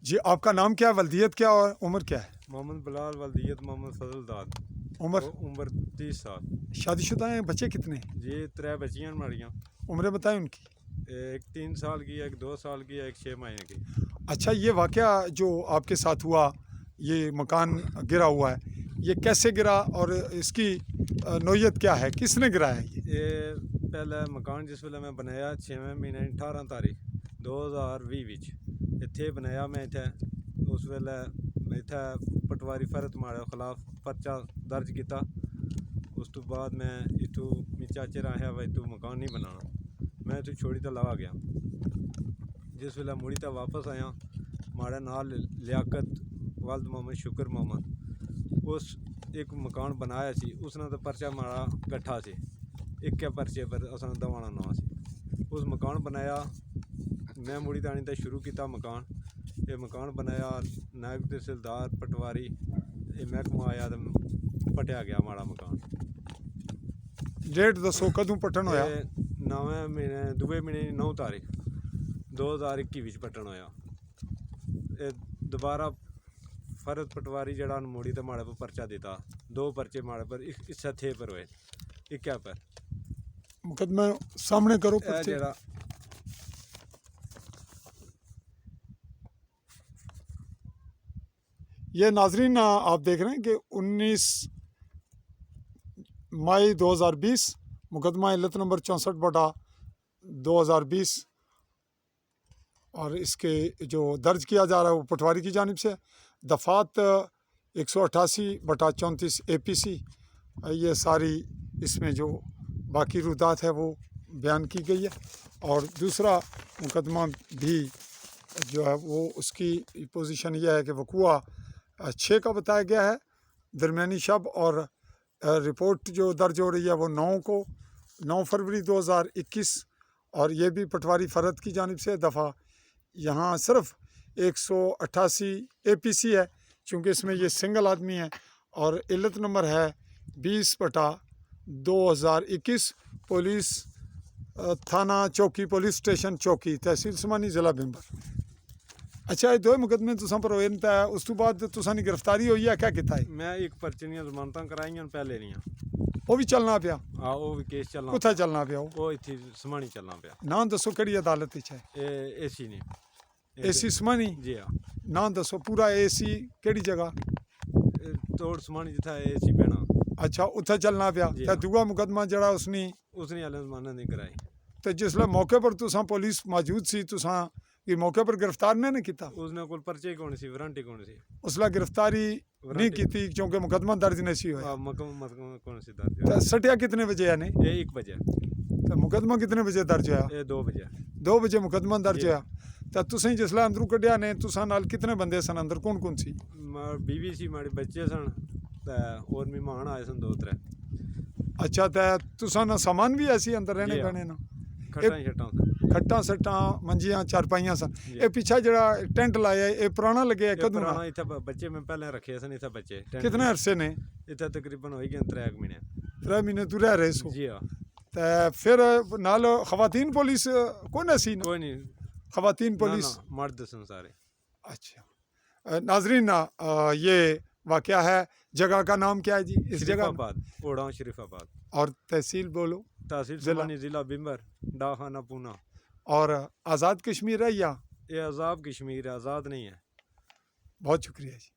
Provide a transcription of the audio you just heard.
जी आपका नाम क्या है, वल्दियत क्या और उम्र क्या है? मोहम्मद बिलाल, वल्दियत मोहम्मद फजल दाद। उम्र 30 साल। शादीशुदा हैं? बच्चे कितने? जी 3 बच्चियां माड़ियाँ। उम्रें बताएं उनकी। एक 3 साल की, एक 2 साल की, एक 6 महीने की। अच्छा, ये वाक़या जो आपके साथ हुआ, ये मकान गिरा हुआ है, ये कैसे गिरा और इसकी नौयत क्या है, किसने गिराया ये पहले मकान जिस वेले मैं बनाया 6वें महीने 18 तारीख 2020 विच इत्थे बनाया मैं इत्थे। उस वेले इत्थे पटवारी फरत माड़े खिलाफ परचा दर्ज किया। उस तो बाद मैं इतू मेरे चाचे आया भाई तू मकान नहीं बनाना, मैं इतू छोड़ी तो लवा गया। जिस वेले मुड़ी तो वापस आया, माड़े नाल लियाकत वल्द मोहम्मद शुक्र मोहम्मद उस एक मकान बनाया सी, उसने तो परचा माड़ा कट्ठा से एक परचे पर असन दवाना ना सी। उस मकान बनाया मैं मुड़ी तानी तो शुरू किया मकान। ये मकान बनाया, नायब तहसीलदार पटवारी ये महकमा आया तो पटिया गया माड़ा मकान। डेट दसो कदों पट्टन होया? 9वें महीने 2 महीने 9 तारीख 2021 विच पट्टन होया। दोबारा फरत पटवारी जड़ा मुड़ी तो माड़े पर परचा दिता, 2 परचे माड़े पर इस थे पर हुए इक्या पर मुकदमा सामने करो पर्चे। जड़ा ये नाजरीन आप देख रहे हैं कि 19 मई 2020 मुकदमा इल्लत नंबर 64/2020 और इसके जो दर्ज किया जा रहा है वो पटवारी की जानिब से दफात 188/34 APC। ये सारी इसमें जो बाकी रुदात है वो बयान की गई है। और दूसरा मुकदमा भी जो है वो उसकी पोजीशन यह है कि वक़ुआ 6 का बताया गया है दरमियानी शब, और रिपोर्ट जो दर्ज हो रही है वो 9 फरवरी 2021। और ये भी पटवारी फरत की जानिब से दफ़ा यहाँ सिर्फ 188 APC है, चूँकि इसमें ये सिंगल आदमी है। और इल्लत नंबर है 20/2021 पुलिस थाना चौकी, पुलिस स्टेशन चौकी, तहसील समानी, ज़िला बिंबर। अच्छा, ये 2 मुकदमे तुसां पर होए न ते उस तो बाद तुसां दी गिरफ्तारी होई है, क्या किता है? मैं एक परचे दियां जमानतां कराइयां पहले दियां। वो भी चलना पिया? हाँ वो भी केस चलना। कुत्थै चलना पिया? वो इत्थे समानी चलना पिया। नाम दसो केड़ी अदालत विच है? एसी ने AC समानी? जी हाँ। नाम दसो पूरा AC केड़ी जगह? तोड़ समानी जिथा एसी बहना। अच्छा, उत्थे चलना पिया। जी ते हाँ। दूआ मुकदमा जड़ा उसने हाले जमानत नहीं कराई। ते जिसले मौके पर तुसां पुलिस मौजूद सी, तुसां कि मौके पर गिरफ्तार नहीं किया? उसने कोल परचे कौन सी वारंटी कौन सी उसला गिरफ्तारी नहीं की क्योंकि मुकदमा दर्ज नहीं सी होया। कौन सी दर्ज ते सटिया कितने बजे है ने? ये 1 बजे। ते मुकदमा कितने बजे दर्ज होया? ये 2 बजे। 2 बजे मुकदमा दर्ज होया। ते तुसें जिसले अंदरों कढ़िया ने तुसां नाल कितने बंदे सन अंदर, कौन कौन सी? बीवी सी, माड़े बच्चे सन ते और मेहमान आए सन 2-3। अच्छा, ते तुसां ना सामान भी ऐसी अंदर रहने जी हाँ। बने ना? खट्टां शट्टां सन। खट्टां सट्टां मंजियां चारपाइयां सन। जी। ये पीछे जड़ा टेंट लाया है ये पुराना लगे है ये कदों पुराना दा? इत्थे बच्चे मैं पहले रखे सन इत्थे बच्चे। कितने अरसे ने? इत्थे तकरीबन होई गए 3 महीने। 3 महीने तू रह रहे सो? जी हाँ। ते फिर नाल खवातीन पुलिस कौन ऐसी ना? कोई नहीं। खवातीन ना पुलिस? ना मर्द सन सारे। अच्छा, नाजरीन ये वाक़या है। जगह का नाम क्या है जी इस जगह? शरीफाबाद, ओढ़ा शरीफाबाद। और तहसील बोलो? तहसील जिला? समानी, जिला बिंबर, डाखाना पूना। और आज़ाद कश्मीर है या? ये आज़ाद कश्मीर है, आज़ाद नहीं है। बहुत शुक्रिया जी।